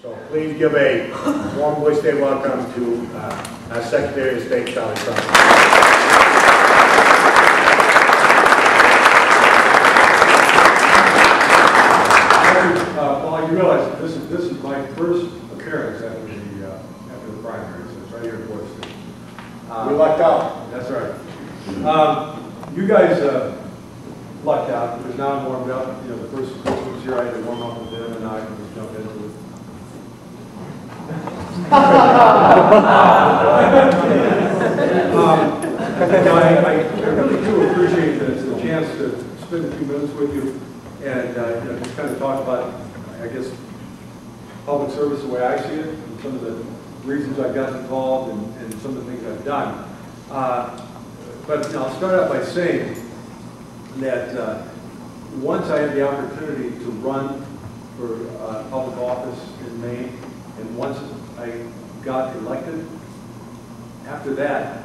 So please give a warm birthday welcome to our Secretary of State, Charlie Crump. Paul, you realize this is my first appearance after the primaries. It's right here in Boylston. We lucked out. That's right. You guys lucked out because now I'm warmed up. You know, the first person was here, I had to warm up with them, and now I can just jump into it. I really do appreciate the chance to spend a few minutes with you and you know, just kind of talk about, I guess, public service the way I see it, and some of the reasons I've gotten involved and some of the things I've done. But you know, I'll start out by saying that once I had the opportunity to run for public office in Maine, and once I got elected, after that,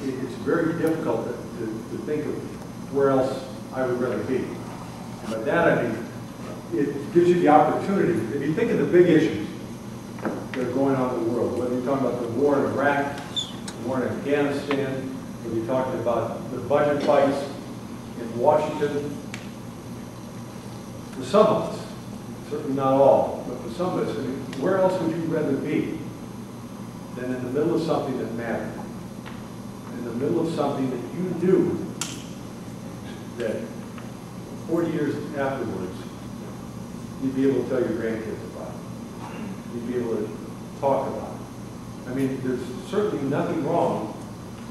it's very difficult to think of where else I would rather be. And by that I mean, it gives you the opportunity, if you think of the big issues that are going on in the world, whether you're talking about the war in Iraq, the war in Afghanistan, whether you're talking about the budget fights in Washington, for some of us, certainly not all, but for some of us, I mean, where else would you rather be than in the middle of something that mattered? In the middle of something that you knew that 40 years afterwards, you'd be able to tell your grandkids about it. You'd be able to talk about it. I mean, there's certainly nothing wrong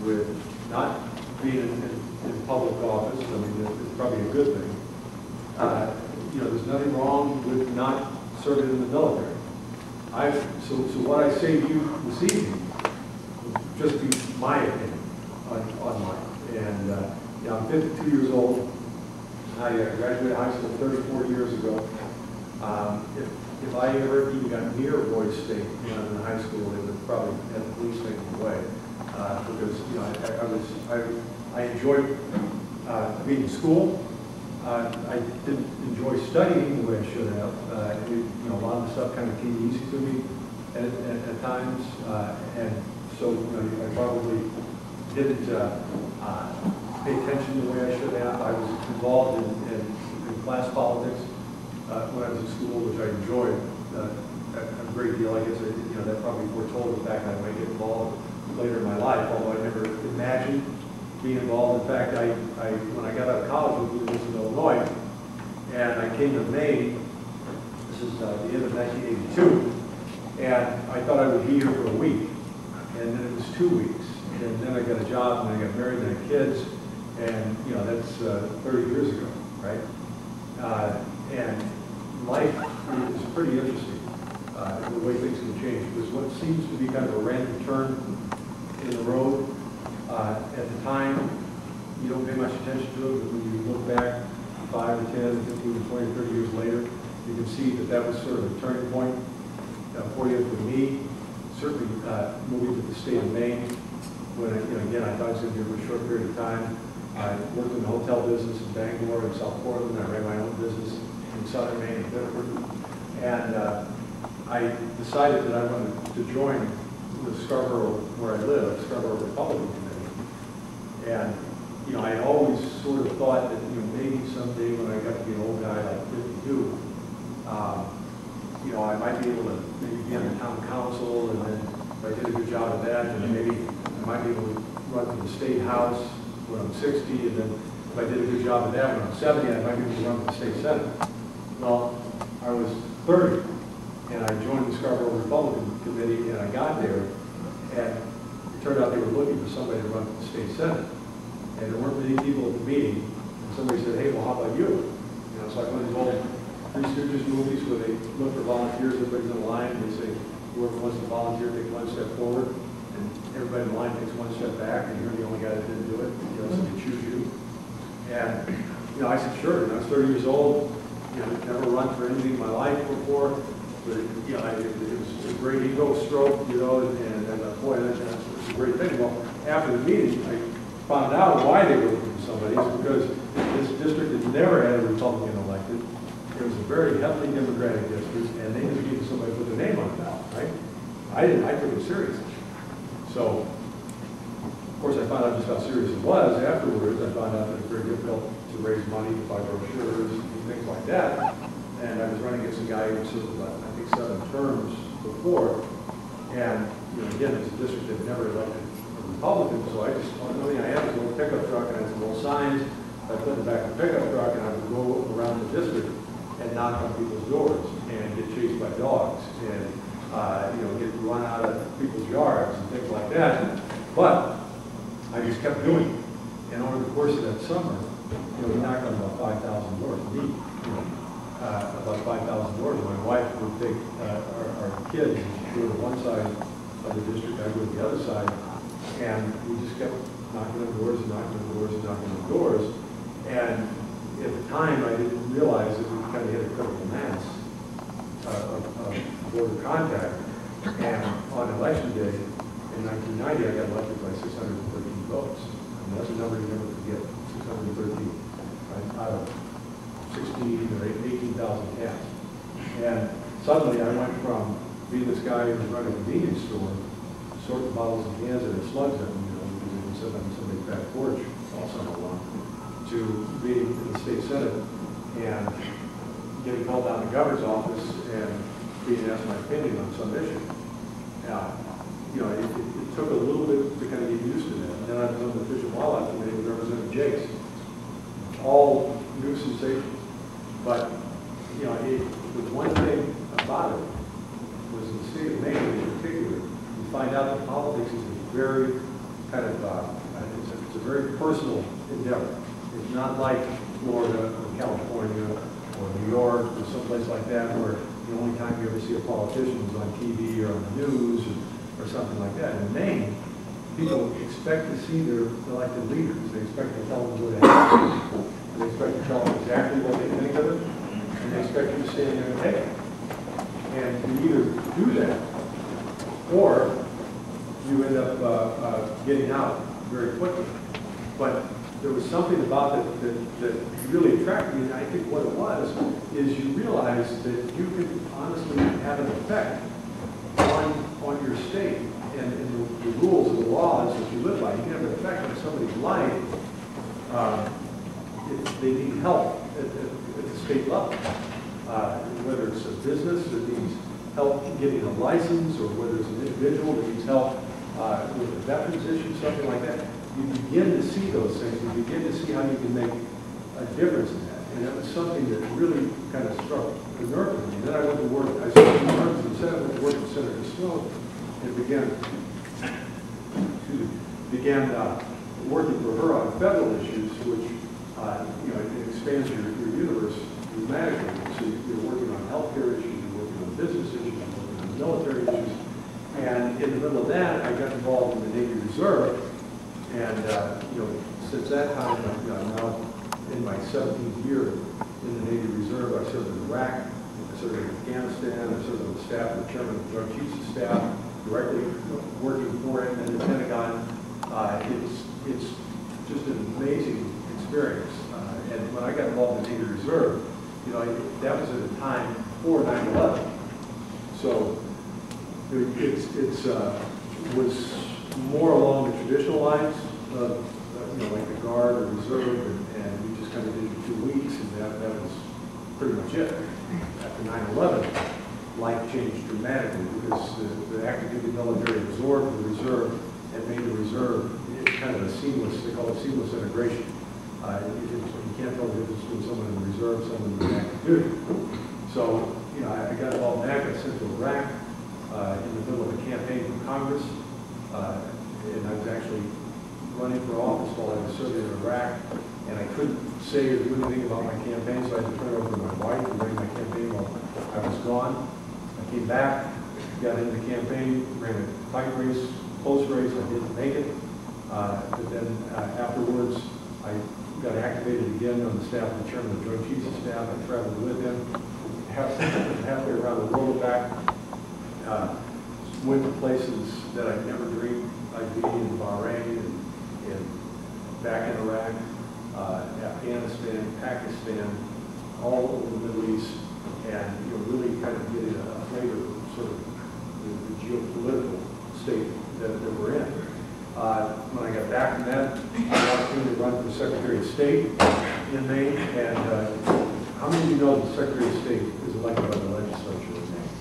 with not being in public office. I mean, it's probably a good thing. You know, there's nothing wrong with not serving in the military. So what I say to you this evening will just be my opinion on mine. And you know, I'm 52 years old. I graduated high school 34 years ago. If I ever even got near Boyd State when I was in high school, they would probably have the police take me away because you know I enjoyed being in school. I didn't enjoy studying the way I should have. You know, a lot of the stuff kind of came easy to me at times, and so you know, I probably didn't pay attention the way I should have. I was involved in class politics when I was in school, which I enjoyed a great deal. I guess you know, that probably foretold the fact that I might get involved later in my life, although I never imagined being involved. In fact, when I got out of college, I was in Illinois, and I came to Maine. This is the end of 1982, and I thought I would be here for a week, and then it was 2 weeks, and then I got a job, and I got married, and I had kids, and you know, that's 30 years ago, right? And life is pretty interesting, the way things can change, because what seems to be kind of a random turn in the road, at the time, you don't pay much attention to it, but when you look back 5 or 10, 15, 20, 30 years later, you can see that that was sort of a turning point for you. For me, certainly moving to the state of Maine, when you know, again, I thought I was going to be here for a short period of time. I worked in the hotel business in Bangor and South Portland. I ran my own business in southern Maine and Biddeford. And I decided that I wanted to join the Scarborough, where I live, Scarborough Republican Committee. And you know, I always sort of thought that you know, maybe someday when I got to be an old guy like 52, you know, I might be able to maybe be on the town council, and then if I did a good job of that, and maybe I might be able to run for the state house when I'm 60, and then if I did a good job of that when I'm 70, I might be able to run for the state senate. Well, I was 30, and I joined the Scarborough Republican Committee, and I got there, and it turned out they were looking for somebody to run for the state senate. And there weren't many people at the meeting, and somebody said, hey, well, how about you? You know, so I went to old Three Stooges movies where they look for volunteers, everybody's in a line, and they say, whoever wants to volunteer, take one step forward, and everybody in the line takes one step back, and you're the only guy that didn't do it, you know, so they choose you. And, you know, I said, sure, and I was 30 years old, you know, never run for anything in my life before, but, you know, it was a great ego stroke, you know, and boy, that's a great thing. Well, after the meeting, I found out why they were looking for somebody. It's because this district had never had a Republican elected. It was a very heavily Democratic district, and they just needed somebody to put their name on the ballot, right? I didn't, I took it seriously. So, of course, I found out just how serious it was afterwards. I found out that it was very difficult to raise money to buy brochures and things like that. And I was running against a guy who served about, I think, 7 terms before. And, you know, again, it's a district that never elected a Republican, so I just, the only thing I had was a little pickup truck and I had some little signs. I put in the back of the pickup truck and I would go around the district and knock on people's doors and get chased by dogs and, you know, get run out of people's yards and things like that. But I just kept doing it. And over the course of that summer, you know, we knocked on about 5,000 doors. Me, you know, about 5,000 doors. My wife would take our kids and go to one side of the district, I go to the other side, and we just kept knocking on doors and knocking on doors and knocking on doors. And at the time, I didn't realize that we kind of hit a critical mass of voter contact. And on election day in 1990, I got elected by 613 votes. And that's a number you never forget, 613, right, out of 16 or 18,000 cats. And suddenly I went from being this guy who was running a convenience store, sorting bottles and cans and slugs at them, you know, because they would sit on some big fat porch all summer long, to being in the state senate and getting called down to the governor's office and being asked my opinion on some issue. You know, it took a little bit to kind of get used to that. And then I was on the Fish and Wildlife Committee with Representative Jakes. All new sensations. But, you know, the one thing about it was in the state of Maine in particular, you find out that politics is a very kind of, it's a very personal endeavor. It's not like Florida or California or New York or someplace like that where the only time you ever see a politician is on TV or on the news or something like that. In Maine, people expect to see their elected leaders. They expect to tell them what they have. They expect to tell them exactly what they think of it, and they expect you to stand there and take it. And you either do that, or you end up getting out very quickly. But there was something about it that really attracted me, and I think what it was is you realize that you could honestly have an effect on your state and the rules and the laws that you live by. You can have an effect on somebody's life if they need help at the state level. Whether it's a business that needs help getting a license, or whether it's an individual that needs help with a veterans issue, something like that. You begin to see those things. You begin to see how you can make a difference in that. And that was something that really kind of struck the nerve with me. And then I went to work, I spent 2 months in the Senate, went to work with Senator Stone, and began working for her on federal issues, which, you know, it expands your universe dramatically. So you're working on healthcare issues, you're working on business issues, you're working on military issues. And in the middle of that, I got involved in the Navy Reserve. And, you know, since that time, I'm now in my 17th year in the Navy Reserve. I served in Iraq, I served in Afghanistan, I served on the staff of the Chairman of the Joint Chiefs of Staff, directly working for him in the Pentagon. It's just an amazing experience. And when I got involved in the Navy Reserve, you know, that was at a time before 9/11. So it was more along the traditional lines of, you know, like the Guard or Reserve, and we just kind of did it 2 weeks, and that was pretty much it. After 9/11, life changed dramatically because the active duty military absorbed the Reserve and made the Reserve kind of a seamless, they call it seamless integration. You can't tell the difference between someone in the Reserve and someone in the active duty. So, you know, I got involved in that, got sent to Iraq in the middle of a campaign for Congress. And I was actually running for office while I was serving in Iraq, and I couldn't say or do anything about my campaign, so I had to turn it over to my wife who ran my campaign while I was gone. I came back, got into the campaign, ran a fight race, close race. I didn't make it, but then afterwards, I got activated again on the staff of the Chairman of the Joint Chiefs of Staff. I traveled with him halfway around the world back. Went to places that I never dreamed I'd be, in Bahrain and back in Iraq, Afghanistan, Pakistan, all over the Middle East, and really kind of getting a flavor of sort of the geopolitical state that we're in. When I got back from that, I had the opportunity to run for Secretary of State in Maine, and how many of you know the Secretary of State is elected by the legislature in Maine?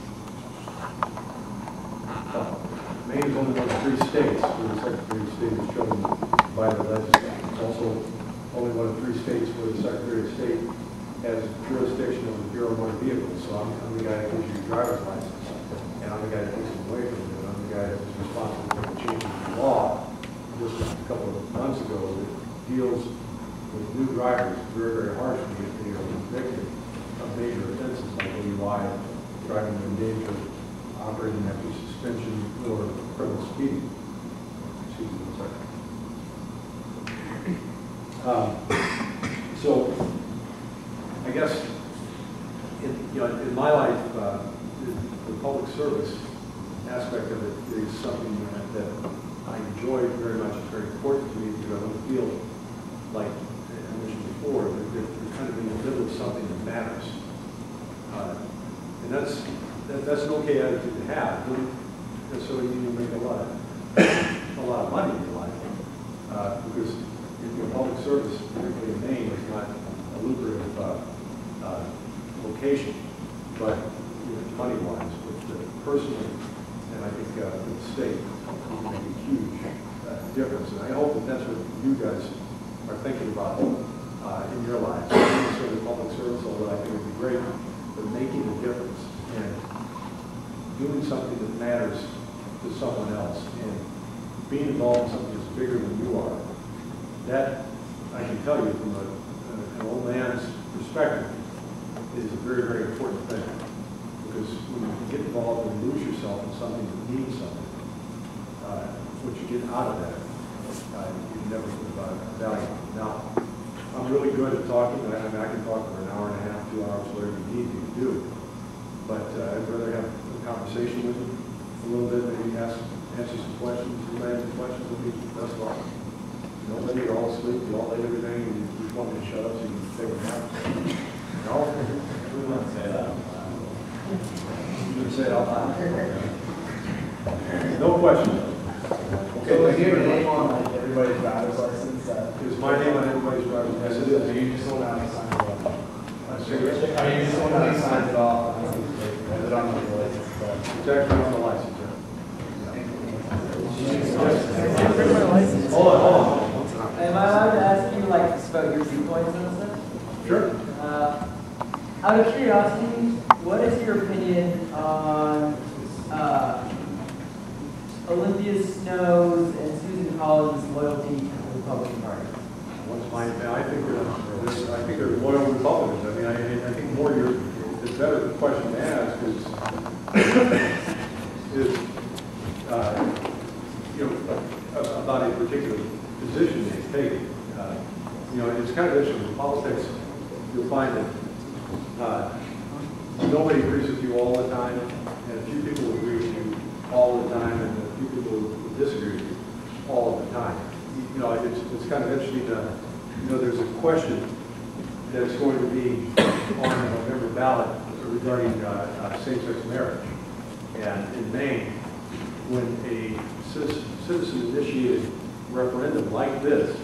Maine is only one of 3 states where the Secretary of State is chosen by the legislature. It's also only one of 3 states where the Secretary of State has jurisdiction over the Bureau of Motor Vehicles. So I'm the guy that gives you your driver's license, and I'm the guy that takes them away from you, and I'm the guy that's responsible for the change in the law just a couple of months ago that deals with new drivers very, very harshly if they are convicted of major offenses like DUI, driving in danger, operating after suspension, or criminal speeding. Excuse me one second. So, I guess in my life, the public service aspect of it is something that I enjoy very much. It's very important to me because I don't feel like I mentioned before that you're kind of in the middle of something that matters, and that's an okay attitude to have. You don't necessarily need to make a lot of money in your life because public service, particularly in Maine, is not a lucrative location, but money-wise, but personally, and I think the state will make a huge difference. And I hope that that's what you guys are thinking about in your lives. Sort of public service, although I think it would be great, but making a difference and doing something that matters to someone else and being involved in something that's bigger than you are. That, I can tell you from an old man's perspective, is a very, very important thing. Because when you get involved and lose yourself in something that means something, what you get out of that, you never put value. Now, I'm really good at talking. I can talk for an hour and a half, 2 hours, whatever you need me to do. But I'd rather have a conversation with you a little bit, maybe answer some questions. You might have some questions with me, that's all. Nobody, you're all asleep, you all ate everything, and you just want me to shut up so you can take a nap. No? We wouldn't say that. You would say it out loud. No questions. Okay, So is your name on like everybody's driver's license? Is my name on everybody's driver's license? Yes, it is. So you just want to sign it off? Say Are you just want to sign it off? Is it on the license? It's actually on the license, yeah. Hold on. Am I allowed to ask you like about your viewpoints on this? Sure. Out of curiosity, what is your opinion on Olympia Snow's and Susan Collins' loyalty to the Republican Party? What's my? I think they're loyal Republicans. I mean, I think more it's better question to ask is about a particular position they've taken. It's kind of interesting. In politics, you'll find that nobody agrees with you all the time, and a few people agree with you all the time, and a few people disagree with you all the time. It's kind of interesting. There's a question that's going to be on the November ballot regarding same-sex marriage, and in Maine, when a citizen-initiated referendum like this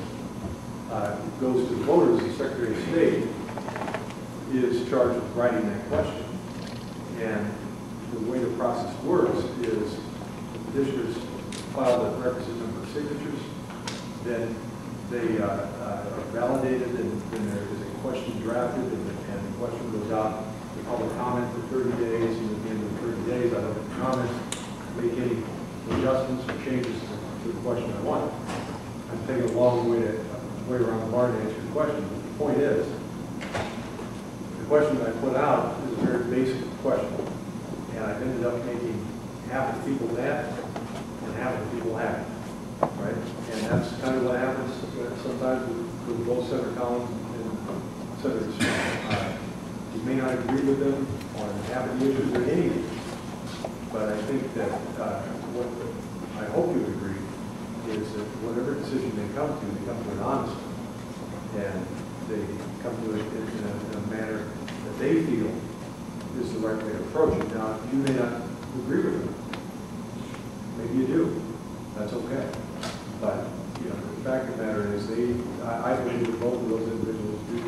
goes to voters, the Secretary of State is charged with writing that question. And the way the process works is the petitioners file the requisite number of signatures, then they are validated, and then there is a question drafted, and the question goes out to public comment for 30 days, and at the end of the 30 days, I don't comment, make any adjustments or changes to the question I want. I'm taking a long way around the bar to answer your question, but the point is, the question that I put out is a very basic question, and I've ended up making half the people mad and half the people happy, right? And that's kind of what happens sometimes with both Senator Collins and Senator Smith. You may not agree with them on half of the issues or any of them, but I think that what I hope you agree is that whatever decision they come to an honest one, and they come to it in a manner that they feel is the right way to approach it. Now, you may not agree with them. Maybe you do. That's okay. But, you know, the fact of the matter is I believe that both of those individuals do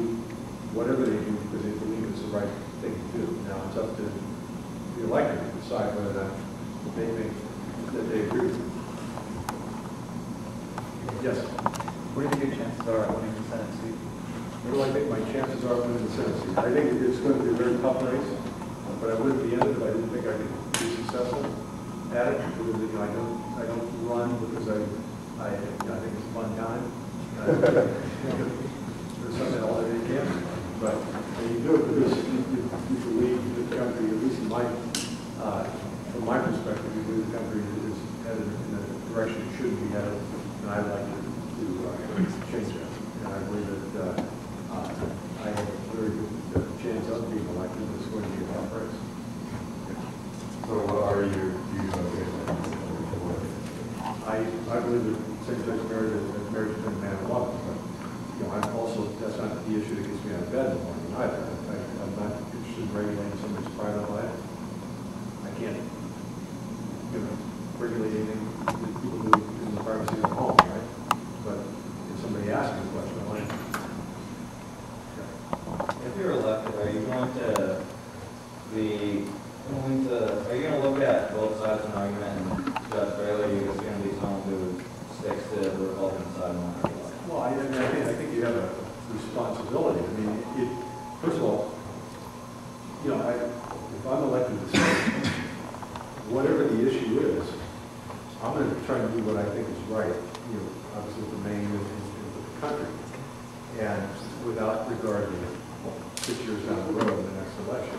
whatever they do because they believe it's the right thing to do. Now, it's up to the elected to decide whether or not they think that they agree. Yes? What do you think your chances are of winning the Senate seat? What do I think my chances are of winning the Senate seat? I think it's going to be a very tough race, but I wouldn't be in it if I didn't think I could be successful at it. Because, you know, I don't run because I think it's a fun time. There's something else that you can, but you do it because you believe the country, at least in from my perspective, you believe the country is headed in the direction it should be headed, and I'd like to change that. And I believe that I have a very good chance of being elected. It's going to be a tough race. So what are your views on gay marriage? I believe that same-sex marriage is marriage between a man and a woman, but you know, I'm also, that's not the issue that gets me out of bed in the morning either. I'm not interested in regulating somebody's private life. I can't, you know, regulate anything that people do in the privacy of their home, right? But if somebody asks me a question, I want to. If you're elected, are you going to look at both sides of an argument and judge fairly, or are you just going to be someone who sticks to the Republican side and not the other? Well, I think you have a responsibility. I mean, first of all, you know, if I'm elected to say, whatever the issue is, I'm going to try to do what I think is right, you know, obviously with the main and with the country, and without regard to 6 years down the road in the next election.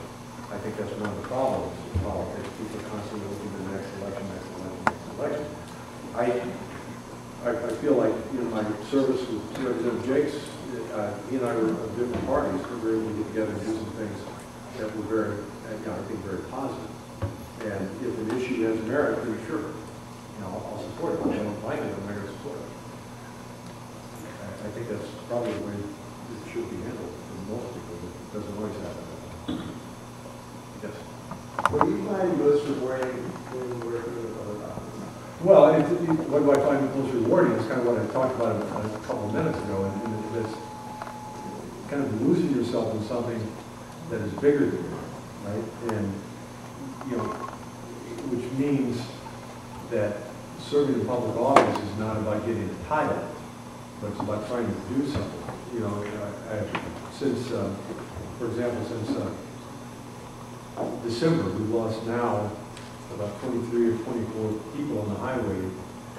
I think that's one of the problems in politics. People are constantly looking to the next election, next election, next election. I feel like, you know, my service with Representative Jakes, he and I were of different parties, but we were able to get together and do some things that were very, you know, I think very positive. And if an issue has merit, then sure, you know, I'll support it. If I don't like it, I'm not going to support it. I think that's probably the way it should be handled for most people. It doesn't always happen. Yes. What do you find most rewarding when you work with other office? Well, what do I find most rewarding is kind of what I talked about a couple of minutes ago, and it's kind of losing yourself in something that is bigger than you, right? And, you know, which means that serving in public office is not about getting a title, but it's about trying to do something. You know, since, for example, since December, we've lost now about 23 or 24 people on the highway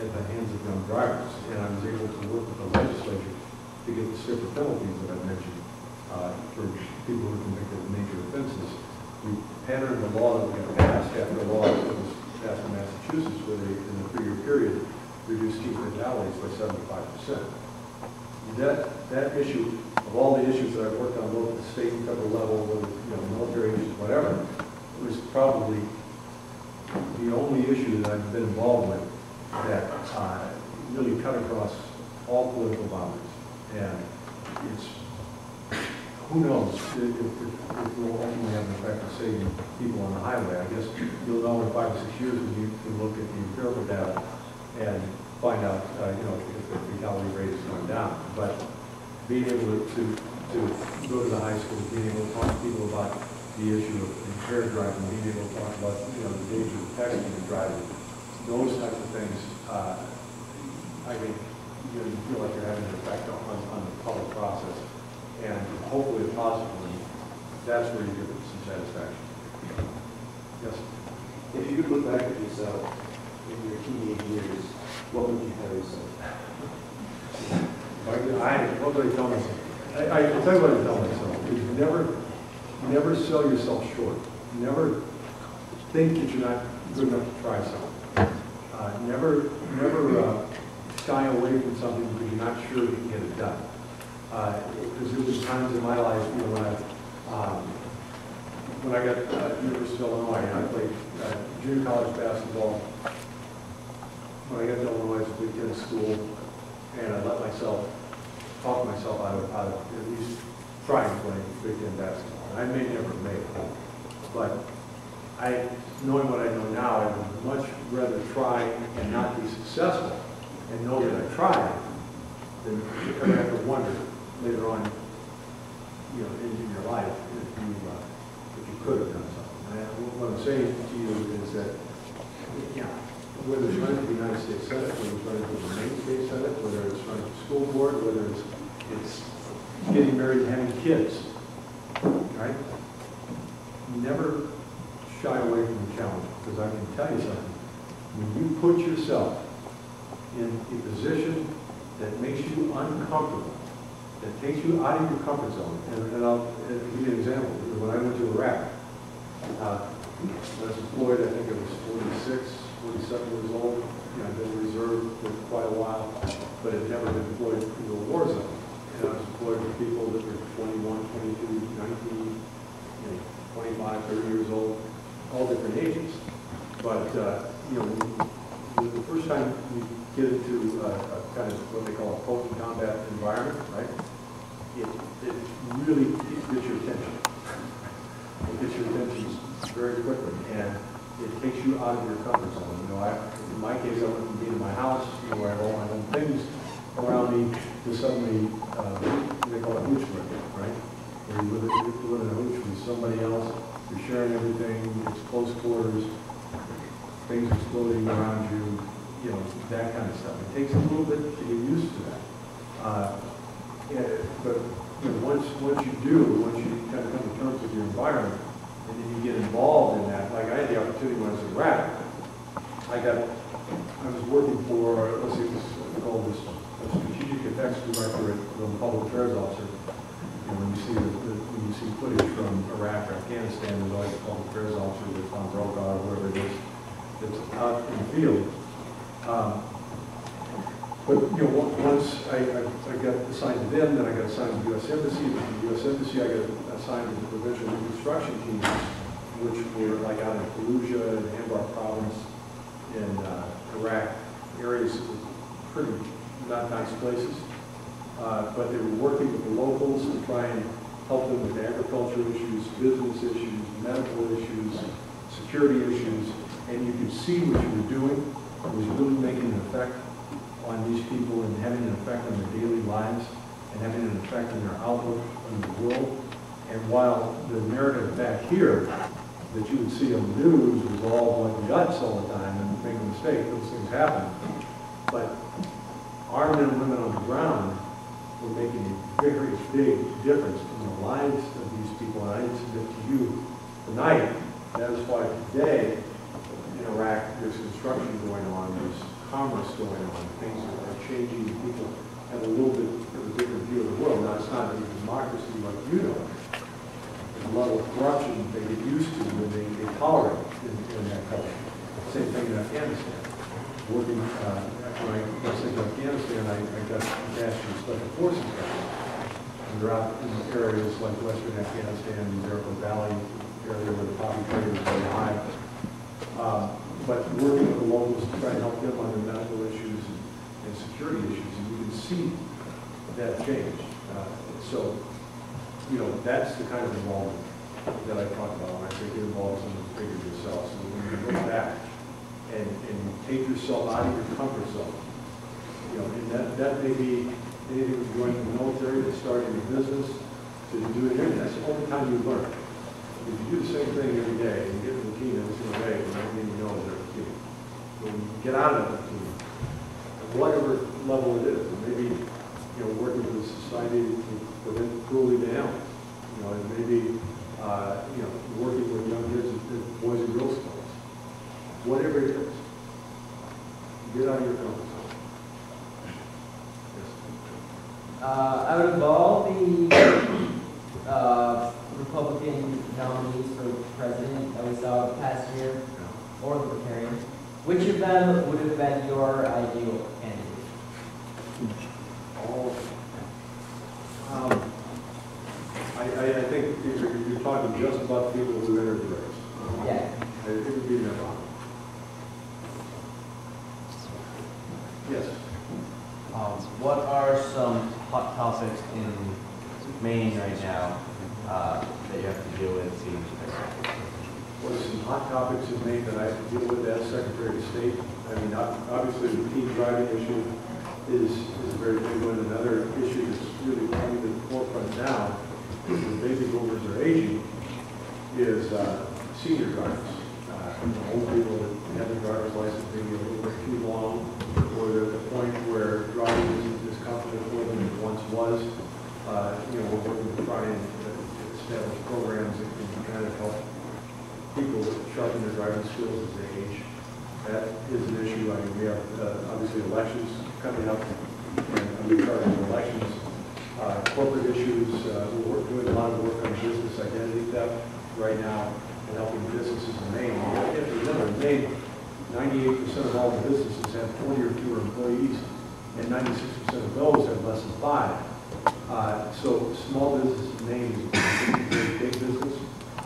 at the hands of young drivers. And I was able to work with the legislature to get the stiffer penalties that I mentioned for people who are convicted of major offenses. We patterned the law that we got passed after a law that was passed in Massachusetts, where they, in a 3-year period, reduced teen fatalities by 75%. That issue, of all the issues that I've worked on, both at the state and federal level, whether, you know, military issues, whatever, was probably the only issue that I've been involved with that really cut across all political boundaries. And it's, who knows if we'll ultimately have an effect of saving people on the highway. I guess you'll know in 5 or 6 years when you can look at the empirical data and find out, you know, if the fatality rate is going down. But being able to go to the high school, being able to talk to people about the issue of impaired driving, being able to talk about, you know, the danger of texting and driving, those types of things, I think, you know, you feel like you're having an effect on the public process. And hopefully, positively, that's where you get some satisfaction. Yes? If you could look back at yourself in your teenage years, what would you tell yourself? What would I tell myself? I'll tell you what I tell myself. Is never sell yourself short. Never think that you're not good enough to try something. Never shy away from something because you're not sure you can get it done. Because there was times in my life, you know, when I got to University of Illinois, and I played junior college basketball. When I got to Illinois, I was a Big Ten school, and I let myself talk myself out of at least trying to play Big Ten basketball. I may never make it. But knowing what I know now, I would much rather try and not be successful and know that I tried than ever have to wonder later on, in your life if you could have done something. And what I'm saying to you is that, whether it's running for the United States Senate, whether it's running for the Maine State Senate, whether it's running for school board, whether it's getting married and having kids, right? Never shy away from the challenge, because I can tell you something. When you put yourself in a position that makes you uncomfortable, that takes you out of your comfort zone, and I'll give you an example. When I went to Iraq, I was deployed, I think it was 46, 47 years old. I've been reserved for quite a while, but had never been deployed into a war zone. And I was deployed with people that were 21, 22, 19, 25, 30 years old, all different ages. But, the first time you get into a kind of what they call a potent combat environment, right, it really gets your attention. It gets your attention very quickly, and it takes you out of your comfort zone. In my case, I went from being in my house, where I have all my own things around me, to suddenly, they call it hooch living, right? Where you live in a hooch with somebody else, you're sharing everything, it's close quarters, things exploding around you, that kind of stuff. It takes a little bit to get used to that. But once you kind of come to terms with your environment, and then you get involved in that, like I had the opportunity when I was in Iraq, I was working for, let's see, called this Strategic Effects Director at the Public Affairs Officer. When you see footage from Iraq or Afghanistan, there's always a public affairs officer that's on Brokaw or whoever it is that's out in the field. But once I got assigned to them, then I got assigned to the U.S. Embassy. With the U.S. Embassy, I got assigned to the provincial reconstruction teams, which were like out in Fallujah and Anbar province in Iraq, areas that were pretty not nice places. But they were working with the locals to try and help them with agriculture issues, business issues, medical issues, security issues, and you could see what you were doing was really making an effect on these people and having an effect on their daily lives and having an effect on their outlook on the world. And while the narrative back here that you would see on the news was all like guts all the time and make a mistake, those things happen. But our men and women on the ground were making a very big difference in the lives of these people. And I submit to you tonight, that is why today in Iraq there's construction going on, there's commerce going on, things are changing, people have a little bit of a different view of the world. Now, it's not a democracy like There's a level of corruption that they get used to when they tolerate in that country. Same thing in Afghanistan. Working, when I was in Afghanistan, I got attached to the Special Forces guys. And they're out in areas like Western Afghanistan, the Zerko Valley area where the poppy trade is very high. But working with the locals to try and help them on their medical issues and security issues, and you can see that change. That's the kind of involvement that I talk about when I say get involved in something bigger yourself. So when you look back and you take yourself out of your comfort zone, and that may be anything from joining the military to starting a business to doing anything. That's the only time you learn. If you do the same thing every day and you get the routine every single day, then that means you know it's a routine. When you get out of that routine, at whatever level it is, maybe working with a society to prevent cruelty to animals, it may be working with young kids at Boys and Girls Clubs, whatever it is, get out of your comfort zone. Yes. Out of all the Republican nominees for president that we saw the past year, or Libertarians, which of them would have been your ideal candidate? I think you're talking just about the people who entered the race. Yeah. It would be Mitt Romney. Yes. What are some hot topics in Maine right now that you have to deal with seeing? Well, there's some hot topics in Maine that I have to deal with as Secretary of State. I mean, obviously, the teen driving issue is a very big one. Another issue that's really coming to the forefront now, is the baby boomers are aging, is senior drivers. Old people that have their driver's license maybe a little bit too long, or they're at the point where driving isn't as comfortable for them as it once was. We're working to try and establish programs that can kind of help people sharpen their driving skills as they age. That is an issue. I mean, we have obviously elections coming up, and I'm in charge of elections. Corporate issues, we're doing a lot of work on business identity theft right now and helping businesses in Maine. You have to remember, in Maine, 98% of all the businesses have 20 or fewer employees, and 96% of those have less than 5. So small business in Maine is a very big business.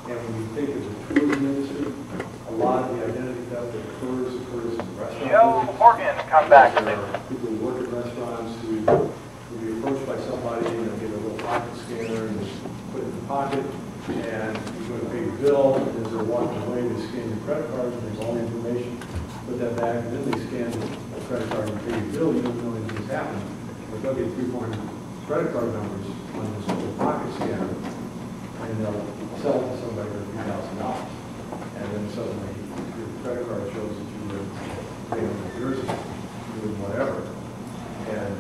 And when you think of the tourism industry, a lot of the identity theft that occurs in the restaurant Joe business. Morgan, come back. There are people who work at restaurants who will be approached by somebody and they'll get a little pocket scanner and just put it in the pocket, and you go to pay your bill, and as they're walking away, they scan your credit card, and there's all the information, put that back, and then they scan the credit card and pay your bill. You don't know anything's happened. But they'll get 300 credit card numbers on this little pocket scanner, and they'll sell it to somebody for $3,000. And then suddenly your credit card shows that you were paying on New Jersey, doing whatever. And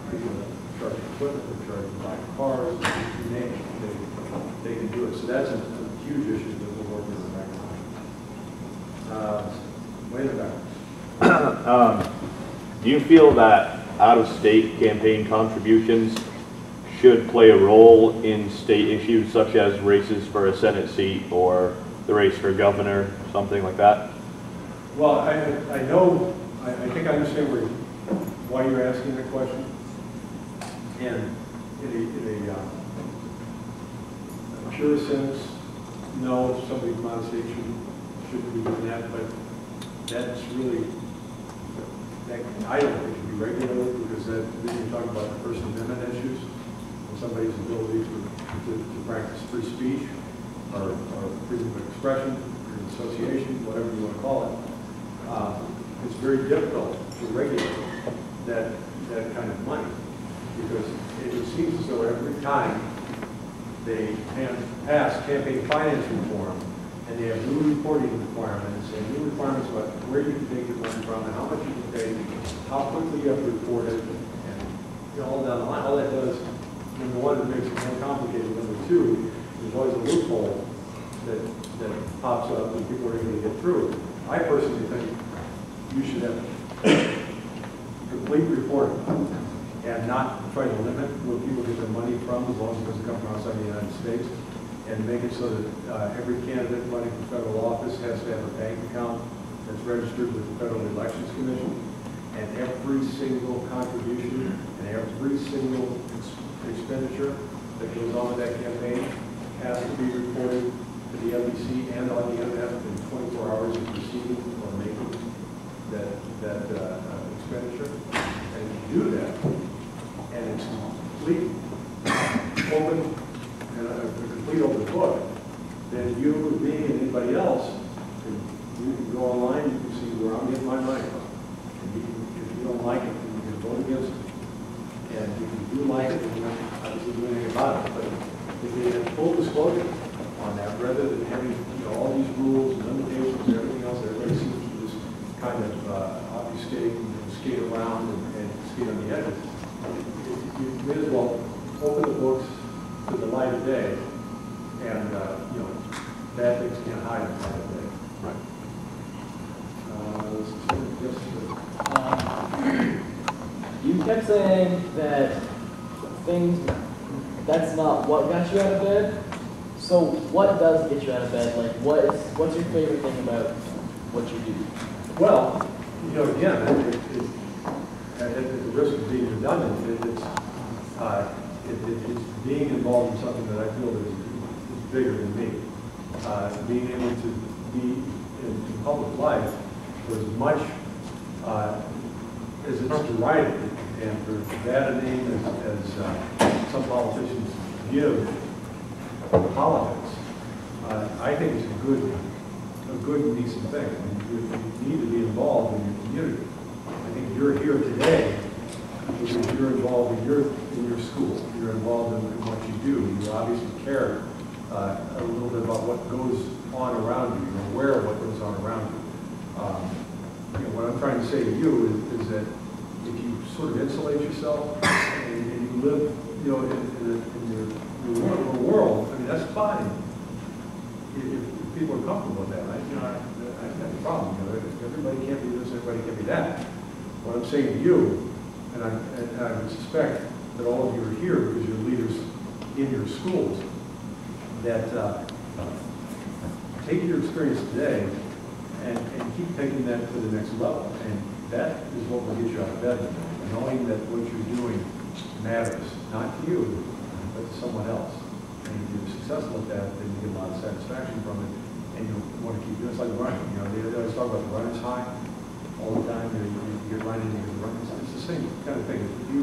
people charge equipment, they're charging buying cars, you name it, they can do it. So that's a huge issue that we're working on right now. Way in the back. Do you feel that out-of-state campaign contributions should play a role in state issues such as races for a Senate seat or the race for governor, something like that? Well, I think I understand why you're asking that question. And in a pure sense, no, somebody from out of state shouldn't be doing that, but that's really, I don't think it should be regulated, because then you're talking about the First Amendment issues and somebody's ability to practice free speech or freedom of expression, freedom of association, whatever you want to call it. It's very difficult to regulate that kind of money, because it seems as though every time they pass campaign finance reform, and they have new reporting requirements and new requirements about where you can take your money from and how much you can pay, how quickly you have to report it, and all down the line. All that does, number one, it makes it more complicated. Number two, there's always a loophole that pops up and people are able to get through. I personally think you should have complete reporting and not try to limit where people get their money from, as long as it doesn't come from outside the United States, and make it so that every candidate running for federal office has to have a bank account that's registered with the Federal Elections Commission, and every single contribution and every single expenditure that goes on with that campaign has to be reported to the LEC and on the internet within 24 hours of receiving or making that expenditure. And if you do that, and it's complete open and a complete open book, then you, me, and anybody else, you can go online, you can see where I'm getting my money from. And if you don't like it, then you can vote against it. And if you do like it, then you're not obviously doing anything about it. But if they have full disclosure on that, rather than having all these rules and limitations and everything else, everybody seems to just kind of obfuscate and skate around and skate on the edges. You may as well open the books to the light of day, and bad things can't hide in the light of day. Right. You kept saying that that's not what got you out of bed. So what does get you out of bed? Like, what's your favorite thing about what you do? Well, again, at the risk of being redundant, it's being involved in something that I feel is bigger than me. Being able to be in public life for as much as it's derided, and for bad a name as some politicians give politics. I think it's a good and decent thing. I mean, you need to be involved in your community. I think you're here today because you're involved in your school. You're involved in what you do. You obviously care a little bit about what goes on around you. You're aware of what goes on around you. What I'm trying to say to you is that if you sort of insulate yourself and you live, in your world, I mean, that's fine. If people are comfortable with that, I've got a problem. Everybody can't be this, everybody can't be that. What I'm saying to you, and I would suspect that all of you are here because you're leaders in your schools, that take your experience today and keep taking that to the next level. And that is what will get you out of bed. Knowing that what you're doing matters, not to you, but to someone else. And if you're successful at that, then you get a lot of satisfaction from it, and you want to keep doing it. It's like running. They always talk about the runner's high all the time. You get running, you get the runner's high. It's the same kind of thing. If you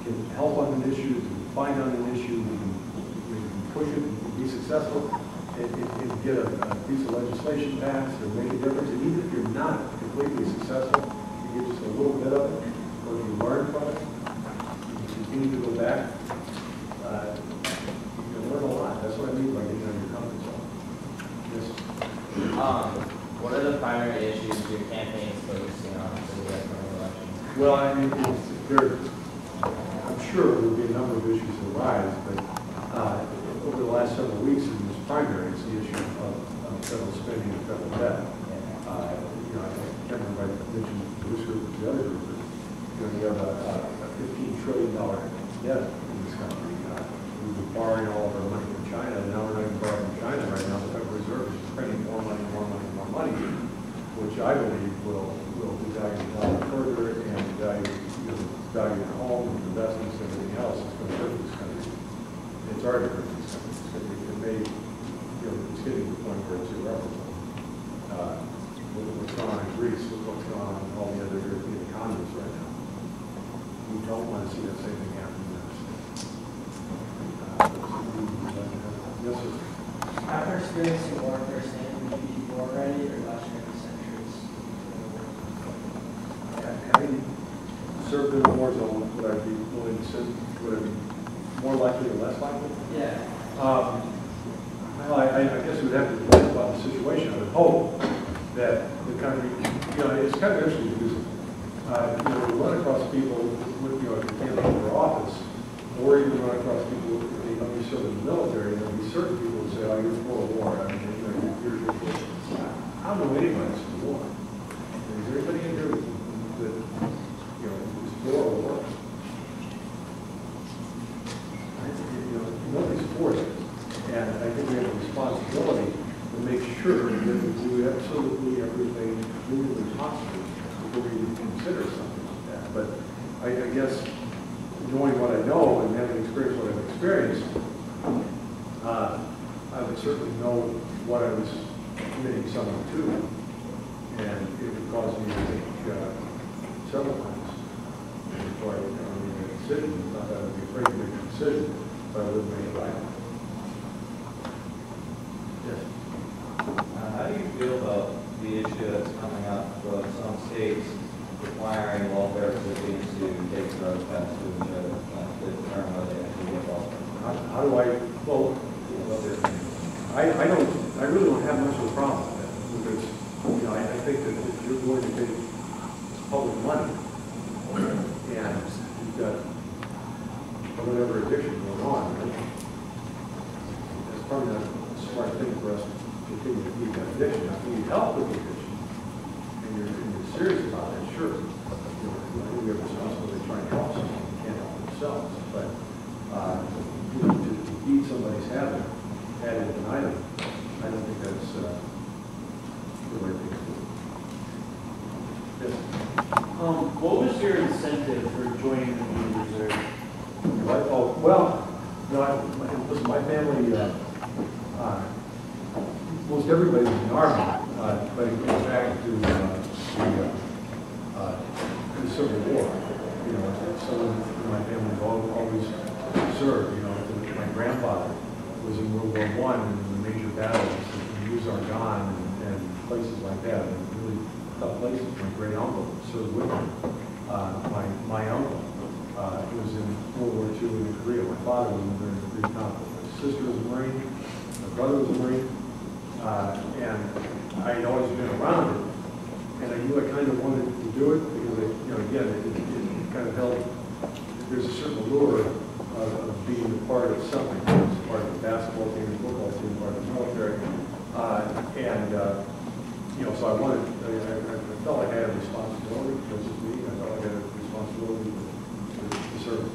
can help on an issue, find on an issue, you can push it, you can be successful, and get a piece of legislation passed or make a difference. And even if you're not completely successful, you get just a little bit of it, or if you learn from it, you continue to go back, you can learn a lot. That's what I mean by getting out of your comfort zone. Yes. What are the primary issues your campaign is focusing on for the upcoming election? Well, I mean, I'm sure there will be a number of issues that arise, but over the last several weeks in this primary, it's the issue of federal spending and federal debt. I can't remember if I mentioned this group or the other group, but you have a $15 trillion debt in this country. We've been borrowing all of our money from China, and now we're not even borrowing from China right now. The Federal Reserve is printing more money, which I believe will devalue the dollar further and value the home and investments and everything else. It's going to hurt this country. It's already hurt this country. It's getting to the point where it's irreparable. What's going on in Greece, what's going on in all the other European economies right now. We don't want to see that same thing happen in the United States. Yes, sir. After experiencing war firsthand, would you be more ready or less ready centuries? Having served in a war zone, would I be willing to send, would I be more likely or less likely? Yeah. Well, I guess it would have to depend upon the situation. I would hope that the country, it's kind of interesting because, we run across people with, if you can't run for office, or even run across people if they don't serve in the military, and there'll be certain people who say, oh, you're for a war. I mean, you're I don't know anybody that's for war. Is there anybody in here that is for a war? Nobody's for it. And I think we have a responsibility to make sure that we do absolutely everything humanly possible before we even consider something like that. But I guess knowing what I know and having experienced what I've experienced, I would certainly know what I was committing someone to, and it would cause me to think several times before I made a decision. Not that I would be afraid to make a decision, but I wouldn't make it right. Yes. How do you feel about the issue that's coming up with some states requiring welfare recipients to take drug tests to ensure that they determine whether they actually get welfare? How do I, well, I really don't have much of a problem with that, because, I think that if you're going to take public money, and you've got whatever addiction going on, that's probably not a smart thing for us to continue to feed that addiction. Now, if you need help with the addiction, and you're serious about it, sure. We have a responsibility to try and help someone who can't help themselves, but to feed somebody's habit, add it an item, I don't think that's the right thing to do. Yes. What was your incentive for joining the Navy Reserve? Oh, well, listen, my family, most everybody was in the Army, but it goes back to the Civil War. Some of my family always served. My grandfather was in World War I and the major battles in Meuse-Argonne and places like that, and really tough places. My great uncle served with him. My uncle was in World War II in Korea. My father was in during the Korean conflict. My sister was a Marine. My brother was a Marine. And I'd always been around it. And I knew I kind of wanted to do it because, again, it kind of held, there's a certain allure of being a part of something, part of the basketball team, the football team, part of the military. So I wanted, I felt like I had a responsibility, because it's me, I felt like I had a responsibility to serve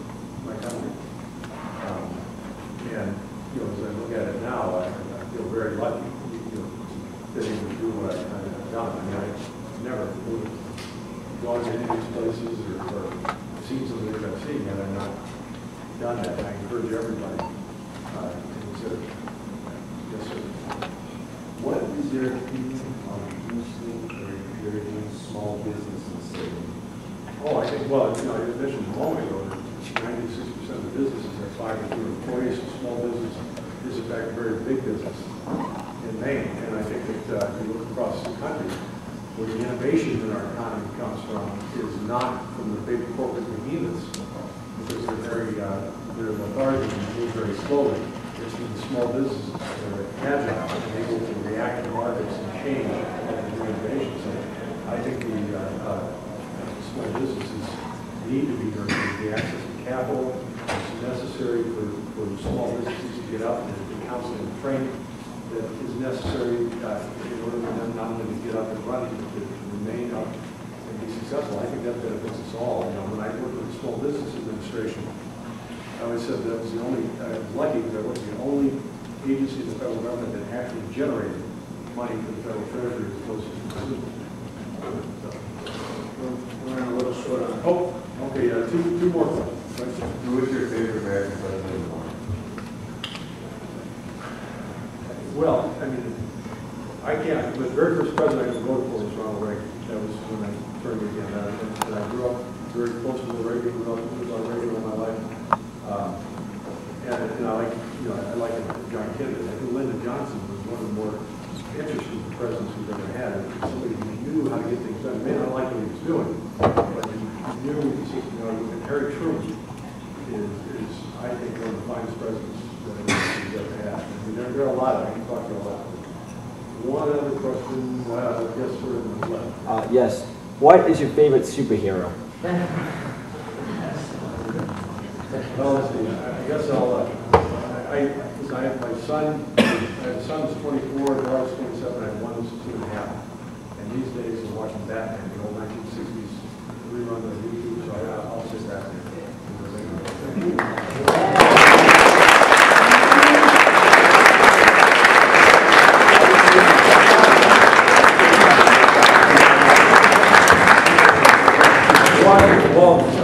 my country. As I look at it now, I feel very lucky, to be able to do what I've done. I mean, I never would have gone to any of these places or seen some of the things I've seen had I not done that. I encourage everybody to consider. Yes, sir. What is your opinion on boosting or encouraging small business in the city? Oh, I think, well, I mentioned a moment ago that 96% of the businesses have 5 or fewer employees. So small business is in fact a very big business in Maine. And I think that if you look across the country, where the innovation in our economy comes from is not from the big corporate behemoths, because they're lethargic and move very slowly. It's from the small businesses that are agile and able to react to markets and change and do innovation. So I think the small businesses need to be nurtured. The access to capital is necessary for small businesses to get up, and the counseling and training that is necessary in order for them not only to get up and running, but to remain up and be successful. I think that benefits us all. When I worked with the Small Business Administration, I always said that was the only, I was lucky because I was the only agency in the federal government that actually generated money for the federal treasury as opposed to the consumer. We're running a little short on. Oh, okay, two more questions. Who is your favorite American president? Well, I mean, I can't, the very first president I voted for was Ronald Reagan. That was when I turned again. And I grew up very close to Reagan, grew up with Reagan all my life. And I like John Kennedy. I think Lyndon Johnson was one of the more interesting presidents we've ever had. Somebody who knew how to get things done. He may not like what he was doing, but he knew, and Harry Truman is, I think, one of the finest presidents that we've ever had. I mean, there are a lot. I can talk to you a lot. One other question, yes, sir, in the left. Yes. What is your favorite superhero? Well, let's see. I guess I have my son. I have a son who's 24, daughter's 27. I have one who's 2.5. And these days, I'm watching Batman.